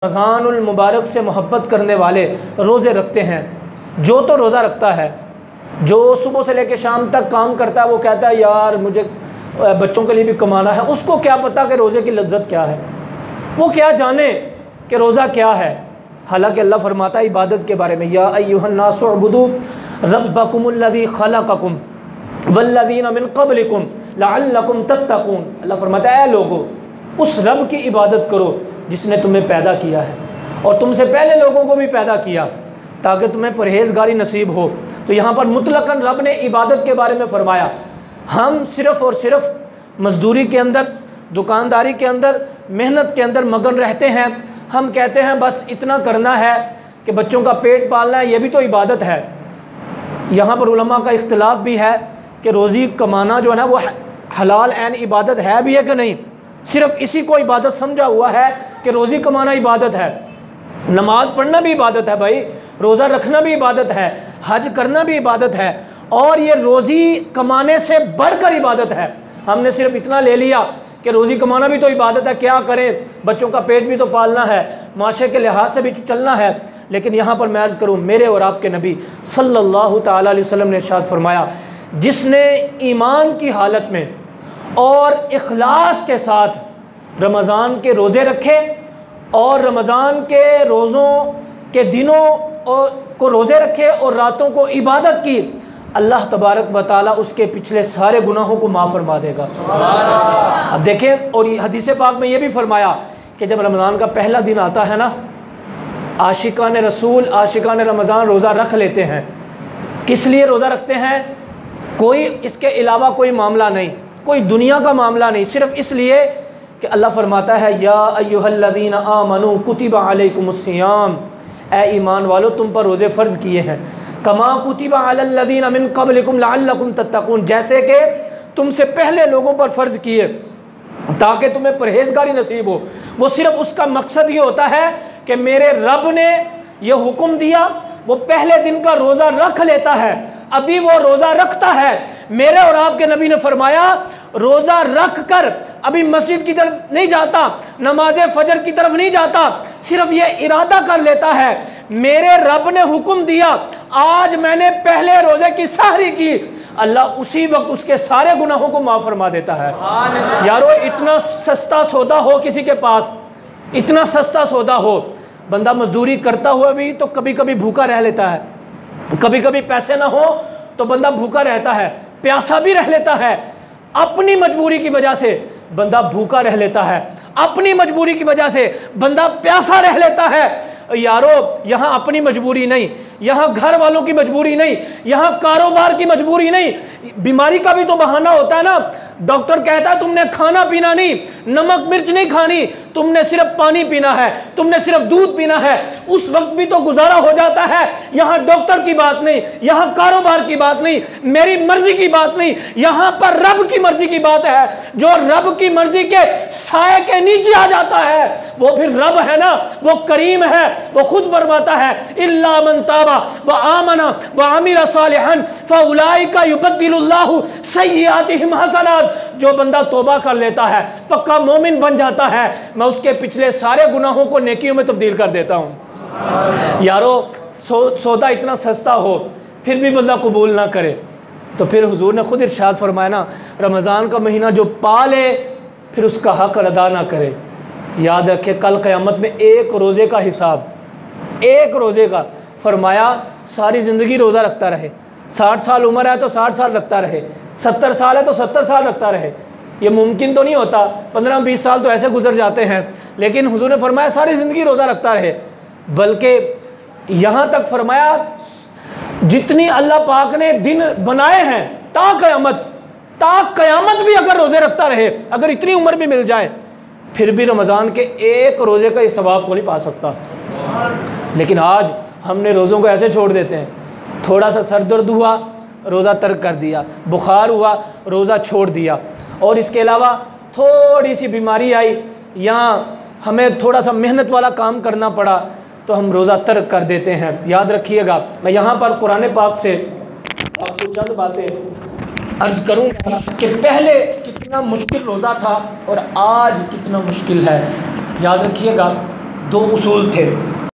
रमज़ानुल मुबारक से मोहब्बत करने वाले रोज़े रखते हैं। जो तो रोज़ा रखता है, जो सुबह से लेकर शाम तक काम करता है, वो कहता है यार मुझे बच्चों के लिए भी कमाना है। उसको क्या पता कि रोज़े की लज्जत क्या है, वो क्या जाने कि रोज़ा क्या है। हालांकि अल्लाह फरमाता है इबादत के बारे में, या अय्युहन्नासु उअ्बुदू रब्बकुमुल्लज़ी खलक़कुम वल्लज़ीना मिन क़ब्लिकुम लअल्लकुम तत्तक़ून। अल्लाह फरमाता है, ऐ लोगों, उस रब की इबादत करो जिसने तुम्हें पैदा किया है और तुमसे पहले लोगों को भी पैदा किया ताकि तुम्हें परहेज़गारी नसीब हो। तो यहाँ पर मुतलकन रब ने इबादत के बारे में फ़रमाया। हम सिर्फ़ और सिर्फ मज़दूरी के अंदर, दुकानदारी के अंदर, मेहनत के अंदर मगन रहते हैं। हम कहते हैं बस इतना करना है कि बच्चों का पेट पालना है, ये भी तो इबादत है। यहाँ पर उलमा का इख्तिलाफ भी है कि रोज़ी कमाना जो है ना वो हलाल ऐन इबादत है भी है कि नहीं। सिर्फ इसी को इबादत समझा हुआ है कि रोज़ी कमाना इबादत है। नमाज पढ़ना भी इबादत है भाई, रोज़ा रखना भी इबादत है, हज करना भी इबादत है, और ये रोज़ी कमाने से बढ़कर इबादत है। हमने सिर्फ इतना ले लिया कि रोज़ी कमाना भी तो इबादत है, क्या करें, बच्चों का पेट भी तो पालना है, माशरे के लिहाज से भी चलना है। लेकिन यहाँ पर मैं अर्ज़ करूँ, मेरे और आपके नबी सल्लल्लाहु ताला अलैहि वसल्लम ने इरशाद फरमाया, जिसने ईमान की हालत में और इखलास के साथ रमज़ान के रोज़े रखे और रमज़ान के रोज़ों के दिनों को रोज़े रखे और रातों को इबादत की, अल्लाह तबारक व तआला उसके पिछले सारे गुनाहों को माफ़ फरमा देगा। अब देखें, और हदीस पाक में ये भी फरमाया कि जब रमज़ान का पहला दिन आता है ना, आशिकान रसूल, आशिकान रमज़ान रोज़ा रख लेते हैं। किस लिए रोज़ा रखते हैं? कोई इसके अलावा कोई मामला नहीं, कोई दुनिया का मामला नहीं, सिर्फ इसलिए कि अल्लाह फरमाता है, या अय्युहल्लज़ीना आमनू कुतिबा अलैकुमुस्सियाम, ए ईमान वालो तुम पर रोज़े फ़र्ज़ किए हैं, कमा कुतिबा अलल्लज़ीना मिन क़ब्लिकुम लअल्लकुम तत्तक़ून, जैसे कि तुमसे पहले लोगों पर फ़र्ज़ किए ताकि तुम्हें परहेज़गारी नसीब हो। वो सिर्फ उसका मकसद ये होता है कि मेरे रब ने ये हुक्म दिया, वो पहले दिन का रोज़ा रख लेता है, अभी वो रोज़ा रखता है। मेरे और आपके नबी ने फरमाया, रोज़ा रख कर अभी मस्जिद की तरफ नहीं जाता, नमाज फजर की तरफ नहीं जाता, सिर्फ ये इरादा कर लेता है, मेरे रब ने हुक्म दिया, आज मैंने पहले रोज़े की सहरी की, अल्लाह उसी वक्त उसके सारे गुनाहों को माफ़ फरमा देता है। यारो, इतना सस्ता सौदा हो किसी के पास, इतना सस्ता सौदा हो, बंदा मजदूरी करता हुआ भी तो कभी कभी भूखा रह लेता है, कभी कभी पैसे ना हो तो बंदा भूखा रहता है, प्यासा भी रह लेता है, अपनी मजबूरी की वजह से बंदा भूखा रह लेता है, अपनी मजबूरी की वजह से बंदा प्यासा रह लेता है। यारो, यहाँ अपनी मजबूरी नहीं, यहाँ घर वालों की मजबूरी नहीं, यहाँ कारोबार की मजबूरी नहीं, बीमारी का भी तो बहाना होता है ना। डॉक्टर कहता है तुमने खाना पीना नहीं, नमक मिर्च नहीं खानी, तुमने सिर्फ पानी पीना है, तुमने सिर्फ दूध पीना है, उस वक्त भी तो गुजारा हो जाता है। यहाँ डॉक्टर की बात नहीं, यहाँ कारोबार की बात नहीं, मेरी मर्जी की बात नहीं, यहाँ पर रब की मर्जी की बात है। जो रब की मर्जी के साए के नीचे आ जाता है वो फिर रब है ना, वो करीम है। वो खुद फरमाता है, इल्ला मन ताबा व आमना व अमिला सालिहन फउलाइका युबद्दिलुल्लाहु सय्यिआतिहिम हसनात। जो बंदा तौबा कर लेता है, पक्का मोमिन बन जाता है, मैं उसके पिछले सारे गुनाहों को नेकियों में तब्दील कर देता हूँ। यारो, सौदा इतना सस्ता हो फिर भी बंदा कबूल ना करे तो फिर हुजूर ने खुद इरशाद फरमाया ना, रमज़ान का महीना जो पाले फिर उसका हक अदा ना करे। याद रखे, कल क़यामत में एक रोज़े का हिसाब, एक रोज़े का, फरमाया सारी ज़िंदगी रोज़ा रखता रहे, 60 साल उम्र है तो 60 साल रखता रहे, 70 साल है तो 70 साल रखता रहे। ये मुमकिन तो नहीं होता, 15-20 साल तो ऐसे गुजर जाते हैं, लेकिन हुजूर ने फरमाया सारी ज़िंदगी रोज़ा रखता रहे। बल्कि यहाँ तक फरमाया, जितनी अल्लाह पाक ने दिन बनाए हैं ता क़यामत भी अगर रोज़े रखता रहे, अगर इतनी उम्र भी मिल जाए, फिर भी रमज़ान के एक रोज़े का इस सवाब को नहीं पा सकता। लेकिन आज हमने रोज़ों को ऐसे छोड़ देते हैं, थोड़ा सा सर दर्द हुआ रोज़ा तर्क कर दिया, बुखार हुआ रोज़ा छोड़ दिया, और इसके अलावा थोड़ी सी बीमारी आई या हमें थोड़ा सा मेहनत वाला काम करना पड़ा तो हम रोज़ा तर्क कर देते हैं। याद रखिएगा, मैं यहाँ पर कुरान पाक से आपको चंद बातें अर्ज़ करूँगा कि पहले कितना मुश्किल रोज़ा था और आज कितना मुश्किल है। याद रखिएगा, दो उसूल थे।